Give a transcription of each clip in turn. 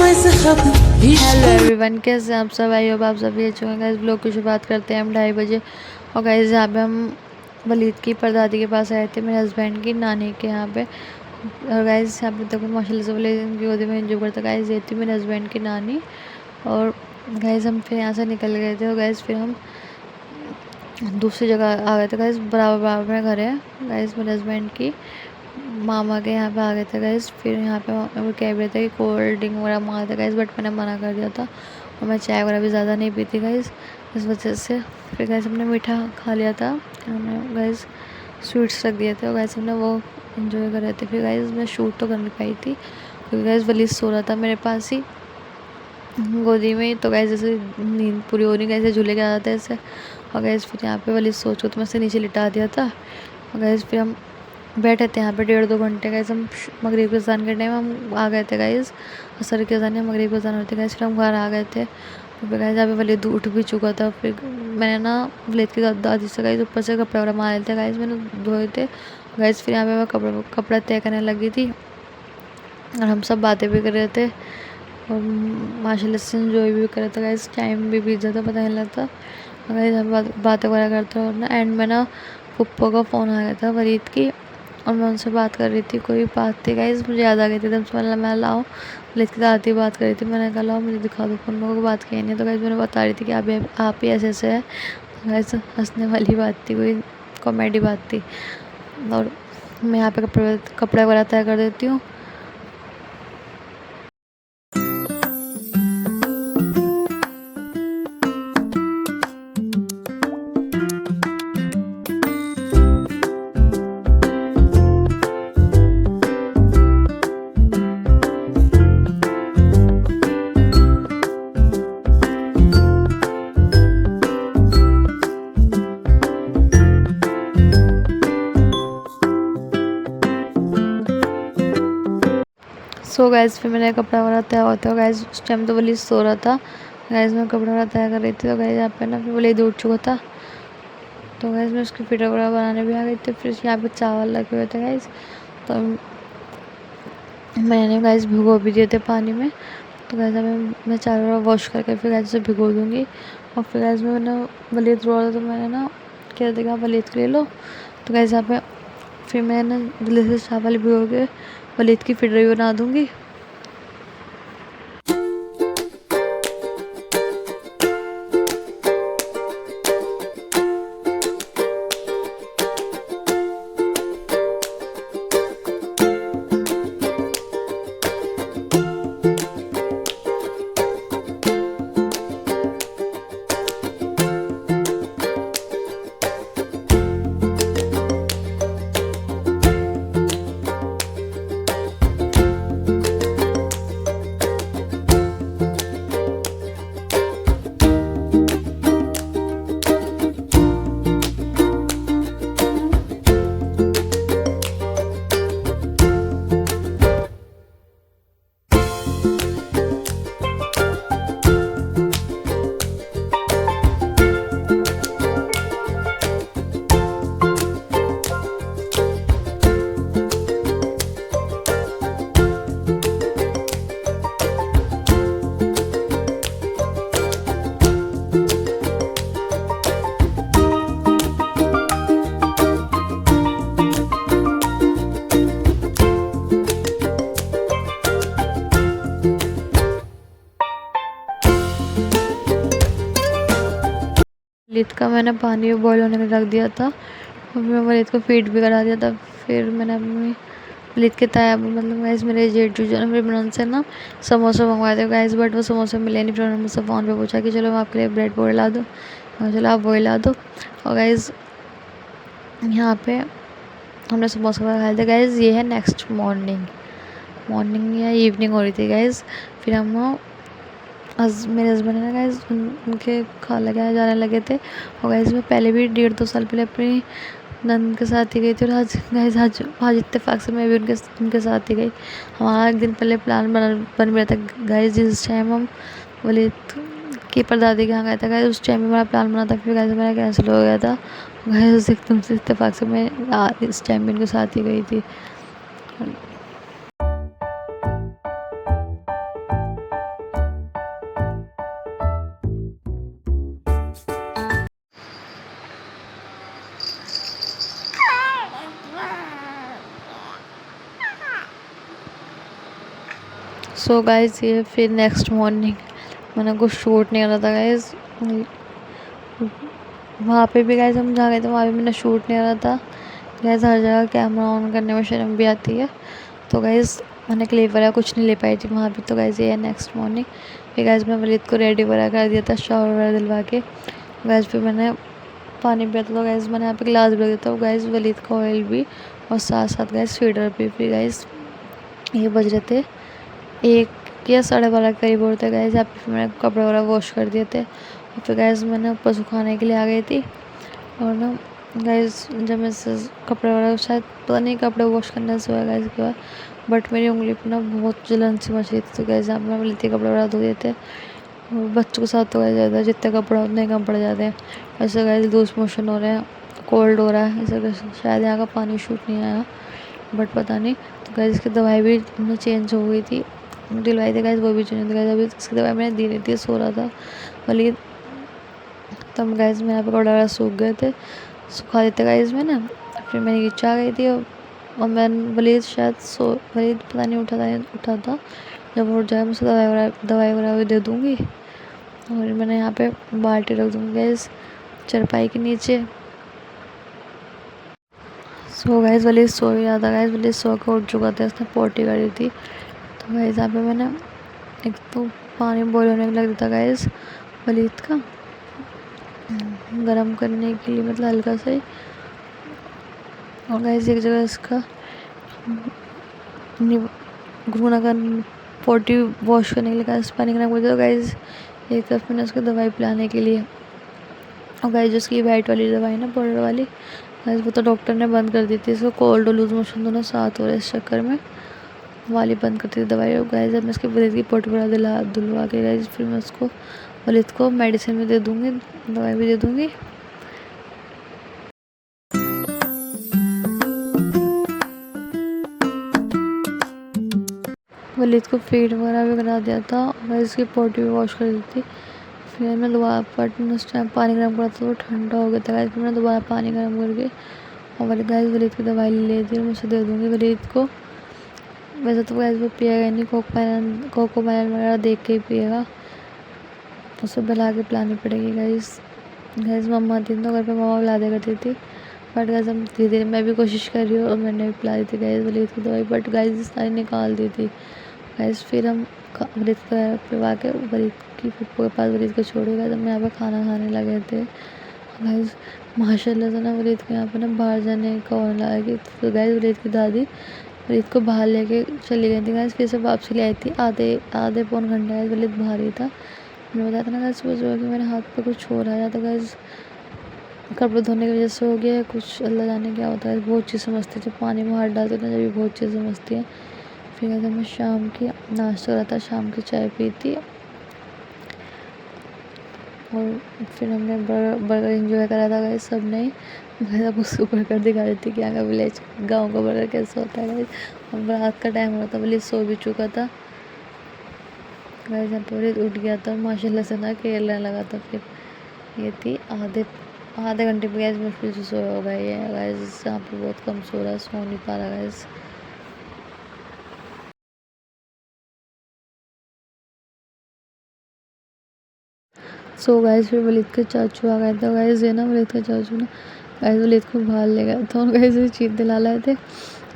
Hello everyone, कैसे हैं आप सब? आई होप आप सब भी अच्छे होंगे। गाइस ब्लॉग की शुरुआत करते हैं हम 2:30 बजे। और गाइस यहाँ पे हम वलीद की परदादी के पास आए थे, मेरे हस्बैंड की नानी के यहाँ पे। और गाइस यहाँ पे देखो माशाल्लाह से वलीद उनकी गोदी में एंजॉय करता। गाइस ये थी मेरे हस्बैंड की नानी। और गाइस हम फिर यहाँ से निकल गए थे। और गाइस फिर हम दूसरी जगह आ गए थे। गाइस बराबर बराबर में घर है गाइस मेरे हस्बैंड की मामा के यहाँ पे आ गए थे। गाइस फिर यहाँ पे वो कह रहे थे कि कोल्ड ड्रिंक वगैरह मंगा थे गाइस, बट मैंने मना कर दिया था। और मैं चाय वगैरह भी ज़्यादा नहीं पीती गाइस, इस वजह से फिर गाइस हमने मीठा खा लिया था। हमने गाइस स्वीट्स रख दिए थे और गाइस हमने वो इन्जॉय कर रहे थे। फिर गाइस मैं शूट तो कर नहीं पाई थी क्योंकि गाइस वलीद सो रहा था मेरे पास ही गोदी में। तो गाइस जैसे नींद पूरी हो नहीं, गाइस झूले के आ जाते ऐसे। और गाइस फिर यहाँ पे वलीद सोच को तो मैं से नीचे लिटा दिया था। और गाइस फिर हम बैठे थे यहाँ पे 1.5-2 घंटे। गाइस हम मगरिब के अज़ान के टाइम हम आ गए थे गाइस। असर के अज़ान या मगरिब के अज़ान होती गाइस, फिर हम घर आ गए थे। फिर गाइस यहाँ पे वलीद उठ भी चुका था। फिर मैंने ना वलीद की दादी से गाइस ऊपर से कपड़े वगैरह मारे थे गाइस, मैंने धोए थे गाइस। फिर यहाँ पे मैं कपड़ा तय करने लगी थी और हम सब बातें भी कर रहे थे और माशाल्लाह से एंजॉय भी कर रहे थे गाइस। टाइम भी बीत जाता पता नहीं लगता। और गाइस हम बातें वगैरह करते और ना एंड में ना पप्पो का फ़ोन आ गया था वलीद की। और मैं उनसे बात कर रही थी, कोई बात थी गाइस मुझे याद आ गई थी एकदम से। मतलब मैं लाओ वलीद की दादी बात कर रही थी, मैंने कहा लाओ मुझे दिखा दो फ़ोन, मेरे को बात की नहीं। तो गाइस मैंने बता रही थी कि आप ही ऐसे ऐसे है गाइस। हंसने वाली बात थी, कोई कॉमेडी बात थी। और मैं यहाँ पे कपड़े वगैरह तय कर देती हूँ। सो गाइस फिर मैंने कपड़ा वगैरह तय होता है गाइस। उस टाइम तो वलीद सो रहा था गाइस, मैं कपड़ा वगैरह तय कर रही थी। तो गाइस यहाँ पे ना फिर वलीद उठ चुका था। तो गाइस मैं उसकी फिटर वगैरह बनाने भी आ गई थी। फिर यहाँ पे चावल लगे हुए थे गाइस, तो मैंने गाइस भिगो भी दिए थे पानी में। तो गाइस मैं चावल वॉश करके फिर गाइस उसे भिगो दूँगी। और फिर गाइस मैंने वलीद रो रहा था, तो मैंने ना कह दिया वलीद के ले लो। तो गाइस यहाँ पे फिर मैंने जल्दी से चावल भिगो के वलीद की फिटर भी बना दूँगी। वलीद का मैंने पानी बॉयल होने में रख दिया था और मैं वलीद को फीड भी करा दिया था। फिर मैंने अपनी वलीद के ताया मतलब गाइस मेरे जेठ जो ना मेरे बहन से ना समोसे मंगवाए थे गाइस, बट वो समोसे मिले नहीं। फिर उन्होंने मुझसे फ़ोन पे पूछा कि चलो मैं आपके लिए ब्रेड पकौड़े ला दूँ, चलो आप वही ला दो। और गाइस यहाँ पे हमने समोसा वगैरह खाए थे गाइस। ये है नेक्स्ट मॉर्निंग या इवनिंग हो रही थी गाइस। फिर हम मेरे हस्बैंड है ना गाइस उनके खाला के यहाँ जाने लगे थे। और गाइस मैं पहले भी 1.5-2 साल पहले अपनी नंद के साथ ही गई थी। और आज गाइस आज इत्तेफाक से मैं भी उनके साथ ही गई। हमारा एक दिन पहले प्लान बन गया था गाइस, जिस टाइम हम वलीद की परदादी के यहाँ गए थे गाइस, उस टाइम में हमारा प्लान बना था। फिर गाइस मेरा कैंसिल हो गया था गाइस एकदम से इत्तेफाक से। मैं इस टाइम भी उनके साथ ही गई थी। सो गाइस ये फिर नेक्स्ट मॉर्निंग मैंने कुछ शूट नहीं करा था गाइस। वहाँ पे भी गाइस हम जहाँ गए थे वहाँ भी मैंने शूट नहीं करा था गाइस। हर जगह कैमरा ऑन करने में शर्म भी आती है, तो गाइस मैंने क्लिप वगैरह कुछ नहीं ले पाई थी वहाँ पे। तो गाइस ये है नेक्स्ट मॉर्निंग। फिर गाइस मैं वलीद को रेडी वगैरह कर दिया था, शावर वगैरह दिलवा के। गाइस फिर मैंने पानी पिया था, तो गाइस मैंने यहाँ पे गिलास भी रख दिया था गाइस वलीद का ऑयल भी, और साथ साथ गाइस फीडर भी। फिर गाइस ये बज रहे थे 1 या 12:30 के करीब होते गाइस। यहाँ पे फिर मैंने कपड़े वगैरह वॉश कर दिए थे, और फिर गाइस मैंने ऊपर सुखाने के लिए आ गई थी। और ना गाइस जब मैं कपड़े वगैरह शायद पता नहीं कपड़े वॉश करने से हुआ गाइस के बाद, बट मेरी उंगली पर ना बहुत जलन सी मच रही थी। तो गाइस यहाँ पे मैं लेती कपड़े वगैरह धो दिए थे। और बच्चों के साथ तो गाइस ज़्यादा जितने कपड़े उतने कम पड़ जाते हैं। ऐसे गाइस लूज मोशन हो रहे हैं, कोल्ड हो रहा है, ऐसे शायद यहाँ का पानी शूट नहीं आया, बट पता नहीं। तो गाइस इसकी दवाई भी चेंज हो गई थी, दिलवाई थी गाइस, वो भी चेंज हो गई। अभी इसकी दवाई मैंने दी नहीं थी, सो रहा था वलीद। तब गाइस मेरे यहाँ पे कपड़े वगैरह सूख गए थे, सुखा देते गाइस मैंने। फिर मैं नीचे आ गई थी, और मैं वलीद शायद वलीद पता नहीं उठा था। जब उठ जाए मैं उसको दवाई वगैरह भी दे दूँगी। और मैंने यहाँ पे बाल्टी रख दूँगी गाइस चारपाई के नीचे। सो गाइस वलीद सो ही रहा था गाइस, वलीद सो के उठ चुका था, उसने पोटी करी थी। तो गाइस यहाँ पे मैंने एक तो पानी बॉईल होने लग दिया था गाइस वलीद का, गरम करने के लिए, मतलब हल्का सा ही। और गाइस एक जगह इसका गुनगुना कर पोटी वॉश करने के लिए गाइस पानी गर्म कर दिया। तो गाइस एक तरफ मैंने उसको दवाई पिलाने के लिए, और गाइस जो उसकी वाइट वाली दवाई ना पाउडर वाली गाइस, वो तो डॉक्टर ने बंद कर दी थी। इसको कोल्ड और लूज मोशन दोनों साथ हो रहे इस चक्कर में, वाली बंद करती थी दवाई। और गाइस जब मैं उसके वलीद की पोटी वगैरह दिलवा के गाइस फिर मैं उसको वलीद को मेडिसिन भी दे दूँगी, दवाई भी दे दूँगी। वलीद को फीड वगैरह भी करा दिया था, और इसकी पोटी भी वॉश कर दी थी। फिर मैं दोबारा बट उस टाइम पानी गर्म करा था, वो ठंडा हो गया था गाइस। फिर मैं दोबारा पानी गर्म करके और गाइस वलीद की दवाई ले ली थी, और मुझे दे दूँगी वलीद को। वैसे तो गाइस वो पिएगा नहीं, कोको मेलन वगैरह देख के ही पिएगा, उसे बुला के पिलानी पड़ेगी गाइस। गाइस मम्मा थी तो घर पे मम्मा पिला दिया करती थी, बट गाइस हम धीरे धीरे मैं भी कोशिश कर रही हूँ, और मैंने भी पिला दी थी गाइस वलीद की दवाई, बट गाइस सारी निकाल दी थी गाइस। फिर हम वलीद को पिलवा के वलीद की पप्पू के पास वलीद को छोड़ गए, जब हम यहाँ पे खाना खाने लगे थे गाइस। माशाल्लाह से ना वलीद को यहाँ पे ना बाहर जाने का होने लगा कि, तो गाइस वलीद की दादी वलीद को बाहर लेके चली गई थी गाइस। फिर से वापसी ले आई थी, आधे पौन घंटे गाइस वलीद बाहर ही था। मैंने बताया था ना गाइस सुबह कि मेरे हाथ पे कुछ हो रहा है, तो गाइस कपड़े धोने की वजह से हो गया है कुछ, अल्लाह जाने क्या होता है। बहुत चीज़ समझती थी, पानी में हाथ डालते ना जब भी बहुत चीज़ समझती है। फिर कहते मैं शाम की नाश्ता करा था, शाम की चाय पी थी, और फिर हमने बर्गर एंजॉय करा था गाइस सब ने। मैं अब उसको बर्गर दिखा रही थी कि यहाँ का विलेज गाँव का बर्गर कैसा होता है गाइस। और रात का टाइम हो रहा था, विलेज सो भी चुका था गाइस। यहाँ पर उठ गया था माशाल्लाह से ना, खेलने लगा था। फिर ये थी आधे घंटे पे गाइस मुश्किल से सोया होगा ये गाइस। यहाँ पे बहुत कम सो रहा है, सो नहीं पा रहा गाइस। सो गाइस फिर वलीद के चाचू आ गए थे गाइस। ये ना वलीद के चाचू ना गाइस वलीद को बाहर ले गए तो गाइस ये चीज़ दिला लाए थे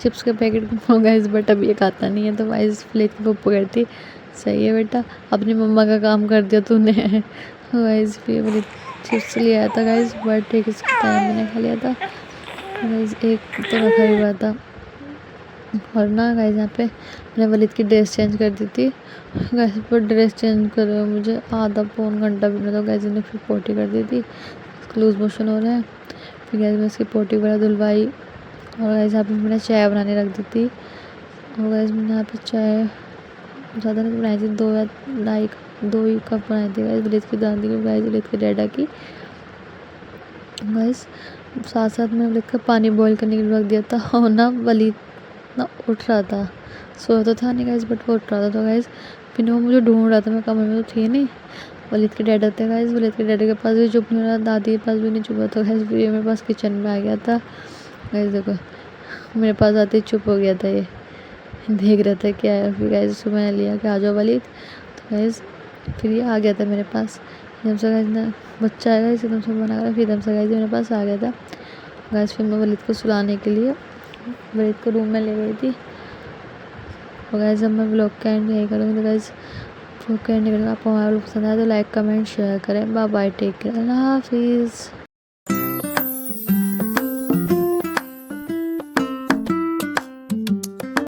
चिप्स के पैकेट को गाइस, बट अब ये खाता नहीं है। तो गाइस वलीद की पप्पू कहती सही है बेटा, अपनी मम्मा का काम कर दिया तूने। गाइस फिर वलीद चिप्स ले आया था गाइस, बट एक इसका टाइम मैंने खा लिया था गाइस, एक तो रखा हुआ था। और ना गाइस यहाँ पे मैंने वलीद की ड्रेस चेंज कर दी थी गाइस, पर ड्रेस चेंज करे हुए मुझे आधा पौन घंटा भी नहीं, तो गाइस ने फिर पोटी कर दी थी, लूज मोशन हो रहे हैं। फिर गाइस मैं इसकी पोटी वगैरह धुलवाई, और गाइस यहाँ पे मैंने चाय बनाने रख दी थी। और गाइस मैंने यहाँ पे चाय ज़्यादा नहीं बनाई थी, 2 या 2 ही कप बनाई थी गाइस वलीद की दादी की, गाइस वलीद के डैडा की गाइस। साथ साथ में वलीद का पानी बॉईल करने के लिए रख दिया था। और ना वलीद ना उठ रहा था, सोया तो था नहीं गाइस, बट वो उठ रहा था। तो गाइस फिर वो मुझे ढूंढ रहा था, मैं कमरे में तो थी नहीं। वलीद के डैडा थे गाइस, वलीद के डैडा के पास भी चुप नहीं हो रहा, दादी के पास भी नहीं चुप हुआ। तो गाइस फिर ये मेरे पास किचन में आ गया था गाइस। देखो मेरे पास आते ही चुप हो गया था ये देख रहे थे क्या है। फिर गाइस उसको मैंने लिया कि आ जाओ वलीद, तो गाइस फिर ये आ गया था मेरे पास। एकदम से गाइस ना बच्चा आएगा इसे एकदम से बना कर, फिर एकदम से गाइस मेरे पास आ गया था। गाइस फिर मैं वलीद को सुलाने के लिए वलीद को रूम में ले गई थी। और गाइस अब मैं ब्लॉग का एंड यही करूँगी। तो गाइस ब्लॉग का एंड करूँगा। आपको हमारा ब्लॉग पसंद आया तो लाइक कमेंट शेयर करें। बाय बाय, टेक केयर, अल्लाह हाफिज़।